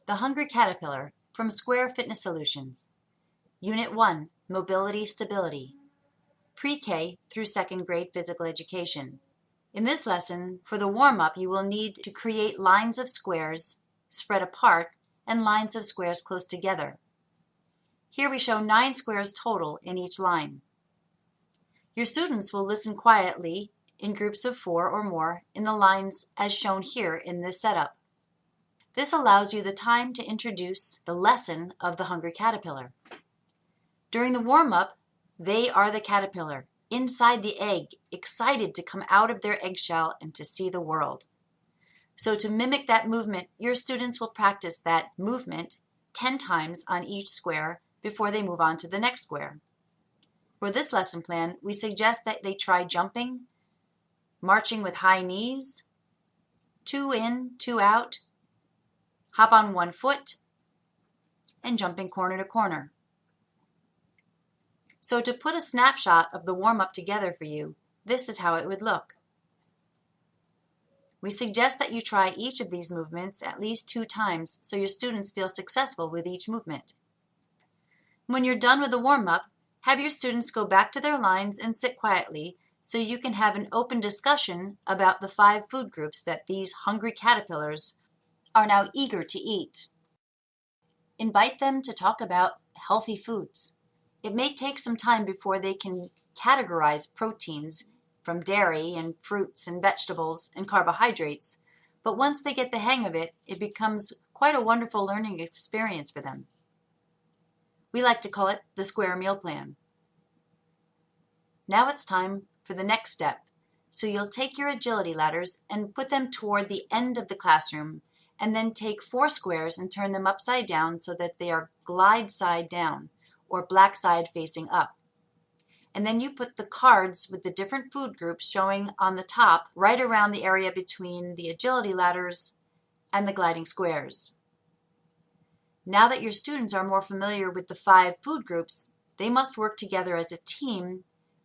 The Hungry Caterpillar from SQAIR Fitness Solutions. Unit 1, Mobility Stability. Pre-K through 2nd grade physical education. In this lesson, for the warm-up, you will need to create lines of squares spread apart and lines of squares close together. Here we show 9 squares total in each line. Your students will listen quietly in groups of 4 or more in the lines as shown here in this setup. This allows you the time to introduce the lesson of the Hungry Caterpillar. During the warm-up, they are the caterpillar, inside the egg, excited to come out of their eggshell and to see the world. So to mimic that movement, your students will practice that movement 10 times on each square before they move on to the next square. For this lesson plan, we suggest that they try jumping, marching with high knees, 2 in, 2 out, hop on 1 foot, and jumping corner to corner. So to put a snapshot of the warm-up together for you, this is how it would look. We suggest that you try each of these movements at least 2 times so your students feel successful with each movement. When you're done with the warm-up, have your students go back to their lines and sit quietly so you can have an open discussion about the 5 food groups that these hungry caterpillars are now eager to eat. Invite them to talk about healthy foods. It may take some time before they can categorize proteins from dairy and fruits and vegetables and carbohydrates, but once they get the hang of it, it becomes quite a wonderful learning experience for them. We like to call it the SQAIR meal plan. Now it's time for the next step. So you'll take your agility ladders and put them toward the end of the classroom, and then take 4 squares and turn them upside down so that they are glide side down, or black side facing up. And then you put the cards with the different food groups showing on the top right around the area between the agility ladders and the gliding squares. Now that your students are more familiar with the 5 food groups, they must work together as a team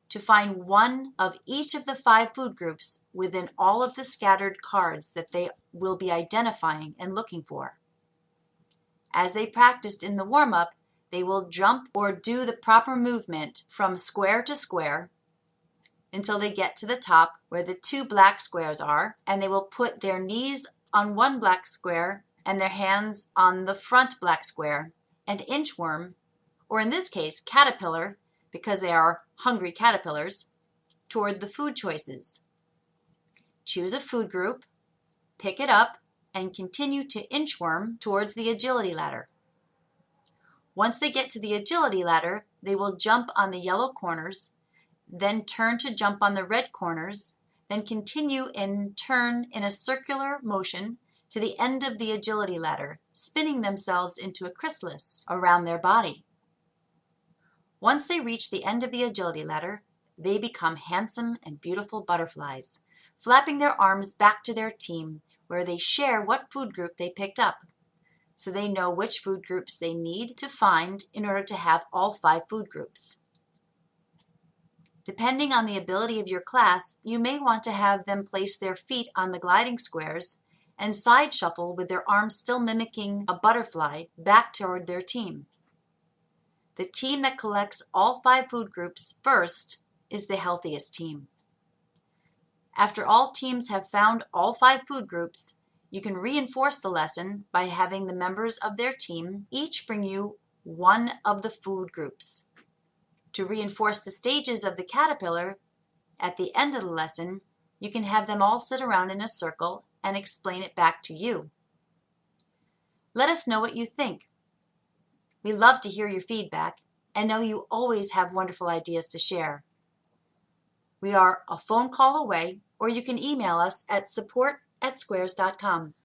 to find one of each of the 5 food groups within all of the scattered cards that they will be identifying and looking for. As they practiced in the warm-up, they will jump or do the proper movement from square to square until they get to the top where the 2 black squares are, and they will put their knees on one black square and their hands on the front black square, and inchworm, or in this case caterpillar, because they are hungry caterpillars, toward the food choices. Choose a food group, pick it up, and continue to inchworm towards the agility ladder. Once they get to the agility ladder, they will jump on the yellow corners, then turn to jump on the red corners, then continue and turn in a circular motion to the end of the agility ladder, spinning themselves into a chrysalis around their body. Once they reach the end of the agility ladder, they become handsome and beautiful butterflies, flapping their arms back to their team where they share what food group they picked up, so they know which food groups they need to find in order to have all 5 food groups. Depending on the ability of your class, you may want to have them place their feet on the gliding squares and side shuffle with their arms still mimicking a butterfly back toward their team. The team that collects all 5 food groups first is the healthiest team. After all teams have found all 5 food groups, you can reinforce the lesson by having the members of their team each bring you one of the food groups. To reinforce the stages of the caterpillar, at the end of the lesson, you can have them all sit around in a circle and explain it back to you. Let us know what you think. We love to hear your feedback and know you always have wonderful ideas to share. We are a phone call away, or you can email us at support@squairs.com.